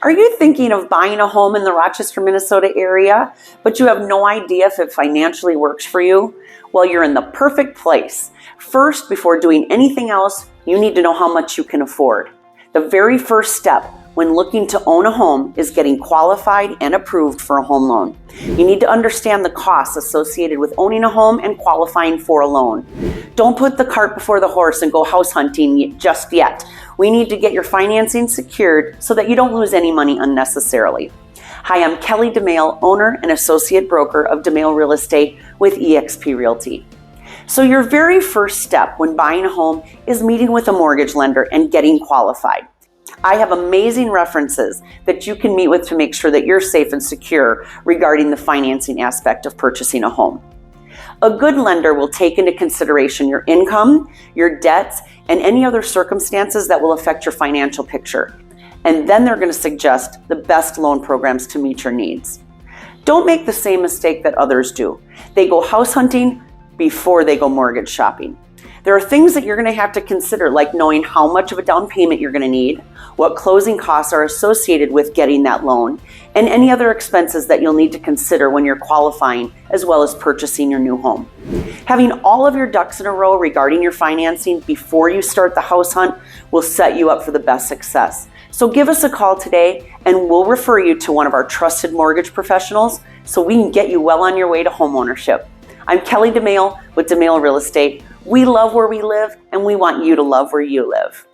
Are you thinking of buying a home in the Rochester, Minnesota area, but you have no idea if it financially works for you? Well, you're in the perfect place. First, before doing anything else, you need to know how much you can afford. The very first step when looking to own a home is getting qualified and approved for a home loan. You need to understand the costs associated with owning a home and qualifying for a loan. Don't put the cart before the horse and go house hunting just yet. We need to get your financing secured so that you don't lose any money unnecessarily. Hi, I'm Kelly Domaille, owner and associate broker of Domaille Real Estate with eXp Realty. So your very first step when buying a home is meeting with a mortgage lender and getting qualified. I have amazing references that you can meet with to make sure that you're safe and secure regarding the financing aspect of purchasing a home. A good lender will take into consideration your income, your debts, and any other circumstances that will affect your financial picture. And then they're going to suggest the best loan programs to meet your needs. Don't make the same mistake that others do. They go house hunting before they go mortgage shopping. There are things that you're going to have to consider, like knowing how much of a down payment you're going to need, what closing costs are associated with getting that loan, and any other expenses that you'll need to consider when you're qualifying, as well as purchasing your new home. Having all of your ducks in a row regarding your financing before you start the house hunt will set you up for the best success. So give us a call today and we'll refer you to one of our trusted mortgage professionals so we can get you well on your way to home ownership. I'm Kelly Domaille with Domaille Real Estate. We love where we live and we want you to love where you live.